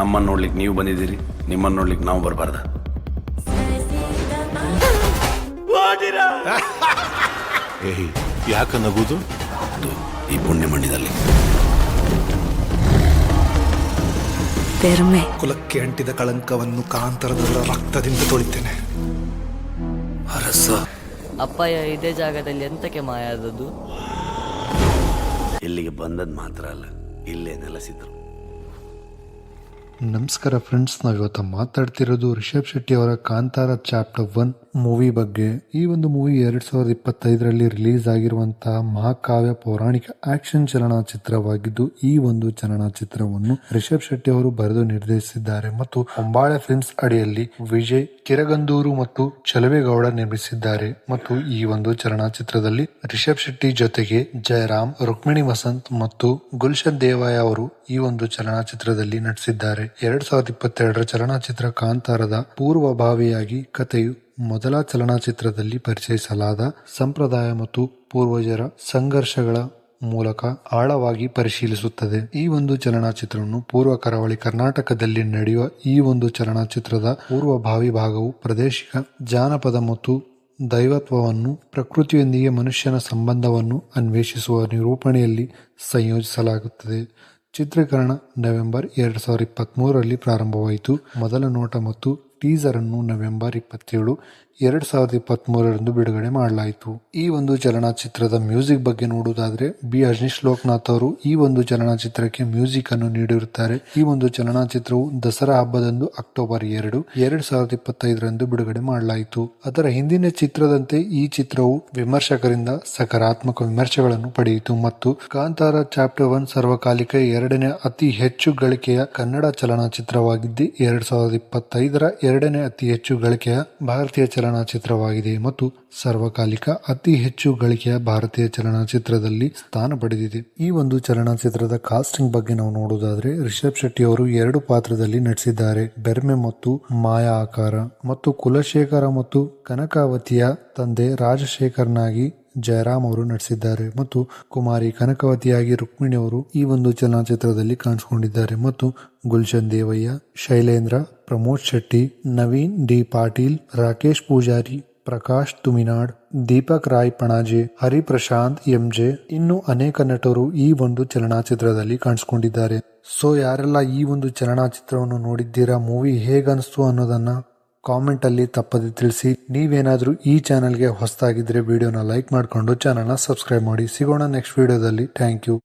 ನಮ್ಮನ್ನು ನೋಡ್ಲಿಕ್ಕೆ ನೀವು ಬಂದಿದ್ದೀರಿ, ನಿಮ್ಮನ್ನು ನೋಡ್ಲಿಕ್ಕೆ ನಾವು ಬರಬಾರ್ದ? ಏಯ್, ಯಾಕ ನಗುದು? ಈ ಪುಣ್ಯ ಮಣ್ಣಿನಲ್ಲಿ ಕುಲಕ್ಕೆ ಅಂಟಿದ ಕಳಂಕವನ್ನು ಕಾಂತರದವರ ರಕ್ತದಿಂದ ತೊಳಿತೇನೆ. ಅರಸ ಅಪ್ಪಯ್ಯ ಇದೇ ಜಾಗದಲ್ಲಿ ಎಂತಕ್ಕೆ ಮಾಯ ಆದದ್ದು? ಇಲ್ಲಿಗೆ ಬಂದದ್ದು ಮಾತ್ರ ಅಲ್ಲ, ಇಲ್ಲೇ ನೆಲೆಸಿದ್ರು. ನಮಸ್ಕಾರ ಫ್ರೆಂಡ್ಸ್, ನಾವಿವತ್ತು ಮಾತಾಡ್ತಿರೋದು ರಿಷಬ್ ಶೆಟ್ಟಿ ಅವರ ಕಾಂತಾರ ಚಾಪ್ಟರ್ 1 ಮೂವಿ ಬಗ್ಗೆ. ಈ ಒಂದು ಮೂವಿ 2025ರಲ್ಲಿ ರಿಲೀಸ್ ಆಗಿರುವಂತಹ ಮಹಾಕಾವ್ಯ ಪೌರಾಣಿಕ ಆಕ್ಷನ್ ಚಲನಚಿತ್ರವಾಗಿದ್ದು, ಈ ಒಂದು ಚಲನಚಿತ್ರವನ್ನು ರಿಷಬ್ ಶೆಟ್ಟಿ ಅವರು ಬರೆದು ನಿರ್ದೇಶಿಸಿದ್ದಾರೆ ಮತ್ತು ಹೊಂಬಾಳೆ ಫಿಲ್ಮ್ಸ್ ಅಡಿಯಲ್ಲಿ ವಿಜಯ್ ಕಿರಗಂದೂರು ಮತ್ತು ಚಲುವೇಗೌಡ ನಿರ್ಮಿಸಿದ್ದಾರೆ. ಮತ್ತು ಈ ಒಂದು ಚಲನಚಿತ್ರದಲ್ಲಿ ರಿಷಬ್ ಶೆಟ್ಟಿ ಜೊತೆಗೆ ಜಯರಾಮ್, ರುಕ್ಮಿಣಿ ವಸಂತ್ ಮತ್ತು ಗುಲ್ಶನ್ ದೇವಾಯ ಅವರು ಈ ಒಂದು ಚಲನಚಿತ್ರದಲ್ಲಿ ನಟಿಸಿದ್ದಾರೆ. 2022ರ ಚಲನಚಿತ್ರ ಕಾಂತಾರದ ಪೂರ್ವಭಾವಿಯಾಗಿ ಕಥೆಯು ಮೊದಲ ಚಲನಚಿತ್ರದಲ್ಲಿ ಪರಿಚಯಿಸಲಾದ ಸಂಪ್ರದಾಯ ಮತ್ತು ಪೂರ್ವಜರ ಸಂಘರ್ಷಗಳ ಮೂಲಕ ಆಳವಾಗಿ ಪರಿಶೀಲಿಸುತ್ತದೆ. ಈ ಒಂದು ಚಲನಚಿತ್ರವನ್ನು ಪೂರ್ವ ಕರಾವಳಿ ಕರ್ನಾಟಕದಲ್ಲಿ ನಡೆಯುವ ಈ ಒಂದು ಚಲನಚಿತ್ರದ ಪೂರ್ವಭಾವಿ ಭಾಗವು ಪ್ರಾದೇಶಿಕ ಜಾನಪದ ಮತ್ತು ದೈವತ್ವವನ್ನು ಪ್ರಕೃತಿಯೊಂದಿಗೆ ಮನುಷ್ಯನ ಸಂಬಂಧವನ್ನು ಅನ್ವೇಷಿಸುವ ನಿರೂಪಣೆಯಲ್ಲಿ ಸಂಯೋಜಿಸಲಾಗುತ್ತದೆ. ಚಿತ್ರೀಕರಣ ನವೆಂಬರ್ 2023ರಲ್ಲಿ ಪ್ರಾರಂಭವಾಯಿತು. ಮೊದಲ ನೋಟ ಮತ್ತು ಟೀಸರ್ ಅನ್ನು ನವೆಂಬರ್ 27, 2023ರಂದು ಬಿಡುಗಡೆ ಮಾಡಲಾಯಿತು. ಈ ಒಂದು ಚಲನಚಿತ್ರದ ಮ್ಯೂಸಿಕ್ ಬಗ್ಗೆ ನೋಡುವುದಾದ್ರೆ ಬಿ ಅಜನೀಶ್ ಲೋಕನಾಥ್ ಅವರು ಈ ಒಂದು ಚಲನಚಿತ್ರಕ್ಕೆ ಮ್ಯೂಸಿಕ್ ಅನ್ನು ನೀಡಿರುತ್ತಾರೆ. ಈ ಒಂದು ಚಲನಚಿತ್ರವು ದಸರಾ ಹಬ್ಬದಂದು ಅಕ್ಟೋಬರ್ 2, 2025ರಂದು ಬಿಡುಗಡೆ ಮಾಡಲಾಯಿತು. ಅದರ ಹಿಂದಿನ ಚಿತ್ರದಂತೆ ಈ ಚಿತ್ರವು ವಿಮರ್ಶಕರಿಂದ ಸಕಾರಾತ್ಮಕ ವಿಮರ್ಶೆಗಳನ್ನು ಪಡೆಯಿತು ಮತ್ತು ಕಾಂತಾರ ಚಾಪ್ಟರ್ 1 ಸರ್ವಕಾಲಿಕ ಎರಡನೇ ಅತಿ ಹೆಚ್ಚು ಗಳಿಕೆಯ ಕನ್ನಡ ಚಲನಚಿತ್ರವಾಗಿದ್ದು 2025ರ ಎರಡನೇ ಅತಿ ಹೆಚ್ಚು ಗಳಿಕೆಯ ಭಾರತೀಯ ಚಲನಚಿತ್ರವಾಗಿದೆ ಮತ್ತು ಸರ್ವಕಾಲಿಕ ಅತಿ ಹೆಚ್ಚು ಗಳಿಕೆಯ ಭಾರತೀಯ ಚಲನಚಿತ್ರದಲ್ಲಿ ಸ್ಥಾನ ಪಡೆದಿದೆ. ಈ ಒಂದು ಚಲನಚಿತ್ರದ ಕಾಸ್ಟಿಂಗ್ ಬಗ್ಗೆ ನಾವು ನೋಡುವುದಾದ್ರೆ ರಿಷಬ್ ಶೆಟ್ಟಿ ಅವರು 2 ಪಾತ್ರದಲ್ಲಿ ನಟಿಸಿದ್ದಾರೆ. ಬೆರ್ಮೆ ಮತ್ತು ಮಾಯಾ ಆಕಾರ ಮತ್ತು ಕುಲಶೇಖರ ಮತ್ತು ಕನಕಾವತಿಯ ತಂದೆ ರಾಜಶೇಖರ್ನಾಗಿ ಜಯರಾಮ್ ಅವರು ನಟಿಸಿದ್ದಾರೆ ಮತ್ತು ಕುಮಾರಿ ಕನಕವತಿಯಾಗಿ ರುಕ್ಮಿಣಿ ಅವರು ಈ ಒಂದು ಚಲನಚಿತ್ರದಲ್ಲಿ ಕಾಣಿಸಿಕೊಂಡಿದ್ದಾರೆ ಮತ್ತು ಗುಲ್ಶನ್ ದೇವಯ್ಯ, ಶೈಲೇಂದ್ರ, ಪ್ರಮೋದ್ ಶೆಟ್ಟಿ, ನವೀನ್ ಡಿ ಪಾಟೀಲ್, ರಾಕೇಶ್ ಪೂಜಾರಿ, ಪ್ರಕಾಶ್ ತುಮಿನಾಡ್, ದೀಪಕ್ ರಾಯ್ ಪಣಾಜೆ, ಹರಿಪ್ರಶಾಂತ್ ಎಂಜೆ ಇನ್ನು ಅನೇಕ ನಟರು ಈ ಒಂದು ಚಲನಚಿತ್ರದಲ್ಲಿ ಕಾಣಿಸಿಕೊಂಡಿದ್ದಾರೆ. ಸೊ ಯಾರೆಲ್ಲ ಈ ಒಂದು ಚಲನಚಿತ್ರವನ್ನು ನೋಡಿದ್ದೀರಾ, ಮೂವಿ ಹೇಗನ್ನಿಸ್ತು ಅನ್ನೋದನ್ನ ಕಾಮೆಂಟ್ ಅಲ್ಲಿ ತಪ್ಪದೆ ತಿಳಿಸಿ. ನೀವೇನಾದ್ರೂ ಈ ಚಾನೆಲ್ಗೆ ಹೊಸದಾಗಿದ್ರೆ ವಿಡಿಯೋನ ಲೈಕ್ ಮಾಡಿಕೊಂಡು ಚಾನೆಲ್ನ ಸಬ್ಸ್ಕ್ರೈಬ್ ಮಾಡಿ. ಸಿಗೋಣ ನೆಕ್ಸ್ಟ್ ವಿಡಿಯೋದಲ್ಲಿ. Thank you.